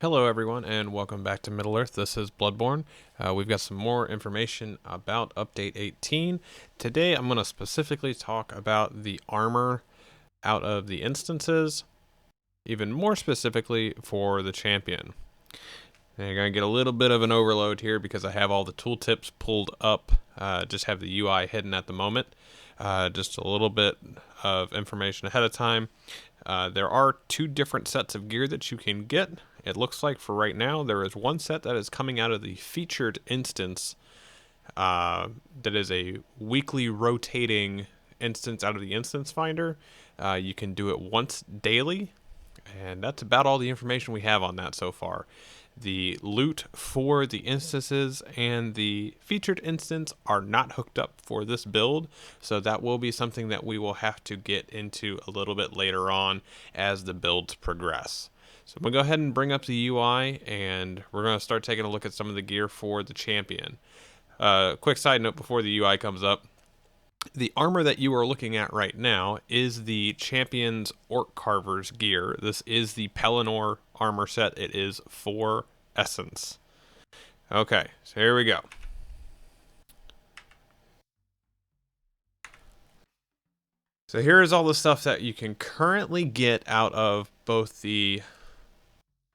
Hello everyone and welcome back to Middle-earth. This is Bloodborne. We've got some more information about Update 18. Today I'm going to specifically talk about the armor out of the instances, even more specifically for the champion. Now you're going to get a little bit of an overload here because I have all the tooltips pulled up, just have the UI hidden at the moment. Just a little bit of information ahead of time. There are two different sets of gear that you can get. It looks like for right now there is one set that is coming out of the featured instance that is a weekly rotating instance out of the instance finder. You can do it once daily, and that's about all the information we have on that so far. The loot for the instances and the featured instance are not hooked up for this build, so that will be something that we will have to get into a little bit later on as the builds progress. So I'm going to go ahead and bring up the UI, and we're going to start taking a look at some of the gear for the champion. Quick side note before the UI comes up. The armor that you are looking at right now is the Champion's Orc Carver's gear. This is the Pelennor armor set. It is 4 Essence. Okay, so here we go. So here is all the stuff that you can currently get out of both the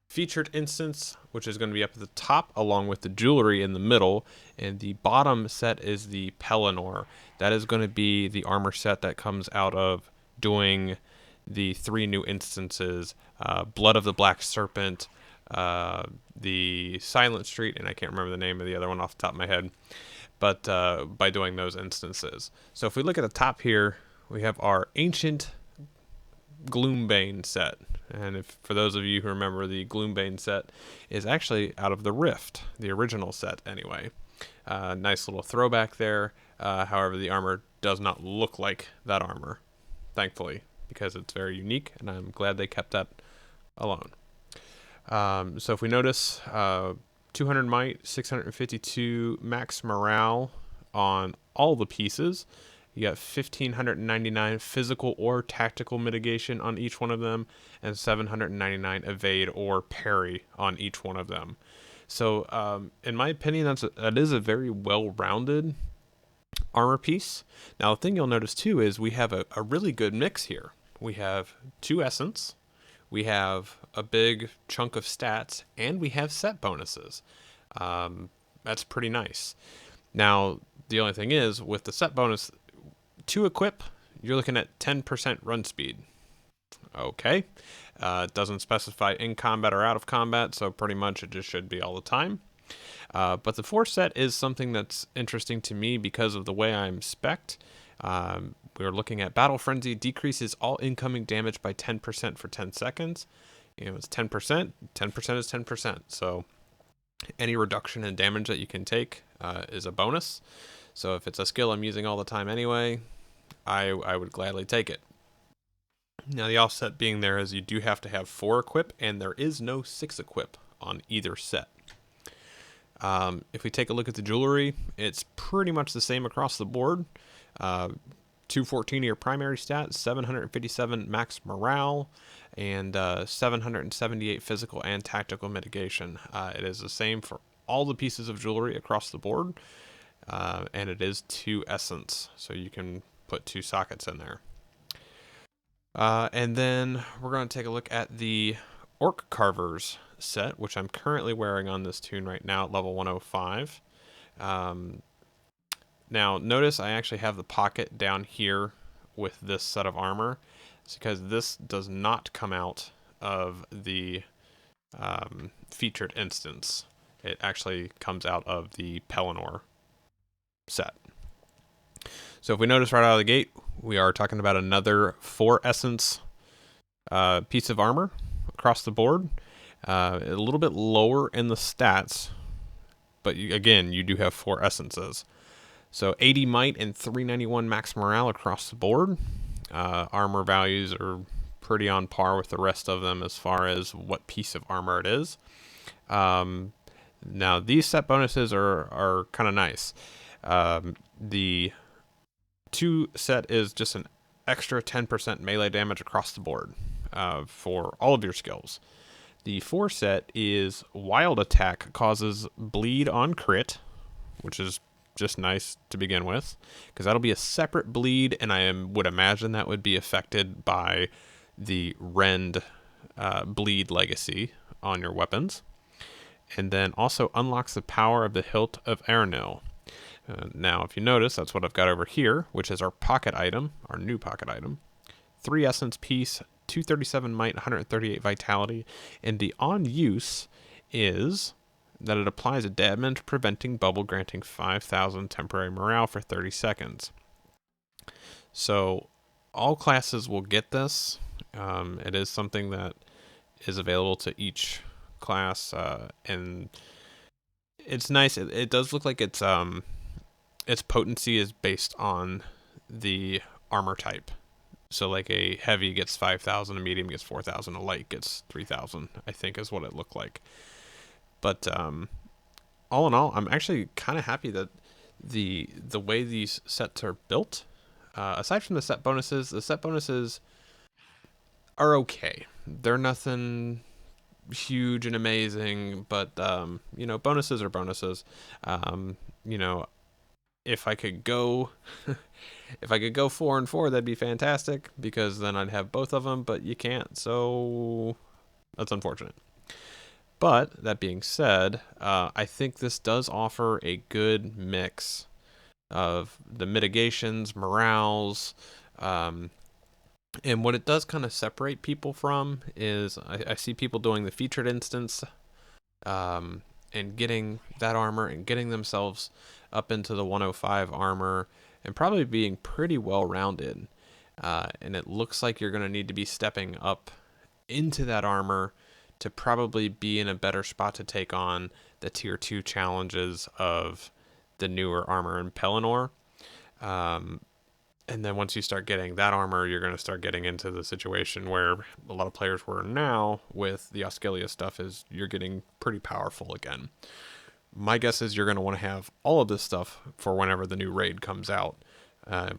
featured instance, which is going to be up at the top, along with the jewelry in the middle, and the bottom set is the Pelennor. That is going to be the armor set that comes out of doing the 3 new instances, Blood of the Black Serpent, the Silent Street, and I can't remember the name of the other one off the top of my head, but by doing those instances. So if we look at the top here, we have our Ancient Gloombane set. And if for those of you who remember, the Gloombane set is actually out of the Rift, the original set anyway. Nice little throwback there. However, the armor does not look like that armor, thankfully, because it's very unique, and I'm glad they kept that alone. So if we notice, 200 might, 652 max morale on all the pieces. You got 1,599 physical or tactical mitigation on each one of them, and 799 evade or parry on each one of them. So, in my opinion, that is a very well-rounded armor piece. Now, the thing you'll notice too is we have a really good mix here. We have 2 essence, we have a big chunk of stats, and we have set bonuses. That's pretty nice. Now, the only thing is, with the set bonus, to equip, you're looking at 10% run speed. Okay. It doesn't specify in combat or out of combat, so pretty much it just should be all the time. But the 4 set is something that's interesting to me because of the way I'm spec'd. We're looking at Battle Frenzy decreases all incoming damage by 10% for 10 seconds. You know, it's 10%. 10% is 10%. So any reduction in damage that you can take is a bonus. So if it's a skill I'm using all the time anyway, I would gladly take it. Now the offset being there is you do have to have 4 equip, and there is no 6 equip on either set. If we take a look at the jewelry, it's pretty much the same across the board. 214 to your primary stat, 757 max morale, and 778 physical and tactical mitigation. It is the same for all the pieces of jewelry across the board, and it is 2 essence, so you can put 2 sockets in there. And then we're going to take a look at the Orc Carver's set, which I'm currently wearing on this toon right now at level 105. Now, notice I actually have the pocket down here with this set of armor. It's because this does not come out of the featured instance. It actually comes out of the Pelennor set. So if we notice right out of the gate, we are talking about another 4 essence piece of armor across the board. A little bit lower in the stats, but again, you do have 4 essences. So 80 might and 391 max morale across the board. Armor values are pretty on par with the rest of them as far as what piece of armor it is. Now these set bonuses are kind of nice. The 2 set is just an extra 10% melee damage across the board for all of your skills. The 4 set is Wild Attack causes bleed on crit, which is just nice to begin with, because that'll be a separate bleed, and would imagine that would be affected by the Rend bleed legacy on your weapons. And then also unlocks the power of the Hilt of Ernil. Now, if you notice, that's what I've got over here, which is our pocket item, our new pocket item. 3 Essence Piece, 237 Might, 138 Vitality, and the on use is that it applies a damage preventing bubble granting 5,000 temporary morale for 30 seconds. So all classes will get this. It is something that is available to each class, and it's nice. It does look like its potency is based on the armor type. So like a heavy gets 5,000, a medium gets 4,000, a light gets 3,000, I think is what it looked like. But all in all, I'm actually kind of happy that the way these sets are built, aside from the set bonuses are okay. They're nothing huge and amazing, but bonuses are bonuses. If I could go if I could go 4 and 4, that'd be fantastic, because then I'd have both of them, but you can't, so that's unfortunate. But that being said, I think this does offer a good mix of the mitigations, morales, and what it does kind of separate people from is I see people doing the featured instance, and getting that armor and getting themselves up into the 105 armor and probably being pretty well rounded. And it looks like you're going to need to be stepping up into that armor to probably be in a better spot to take on the tier 2 challenges of the newer armor in Pelennor. And then once you start getting that armor, you're going to start getting into the situation where a lot of players were now with the Osculia stuff, is you're getting pretty powerful again. My guess is you're going to want to have all of this stuff for whenever the new raid comes out,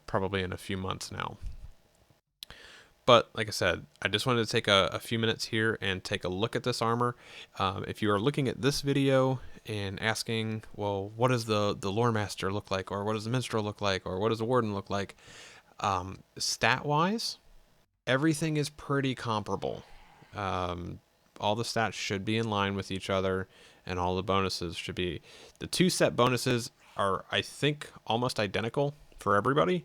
probably in a few months now. But like I said, I just wanted to take a few minutes here and take a look at this armor. If you are looking at this video and asking, well, what does the Lore Master look like? Or what does the Minstrel look like? Or what does the Warden look like? Stat-wise, everything is pretty comparable. All the stats should be in line with each other, and all the bonuses should be. The 2 set bonuses are, I think, almost identical for everybody.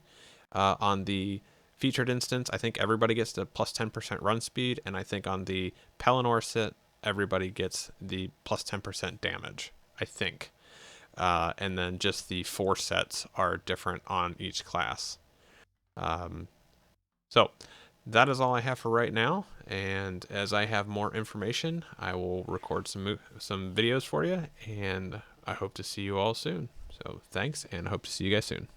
On the featured instance, I think everybody gets the plus 10% run speed, and I think on the Pelennor set, everybody gets the plus 10% damage, I think. And then just the 4 sets are different on each class. So that is all I have for right now, and as I have more information, I will record some videos for you, and I hope to see you all soon. So thanks, and I hope to see you guys soon.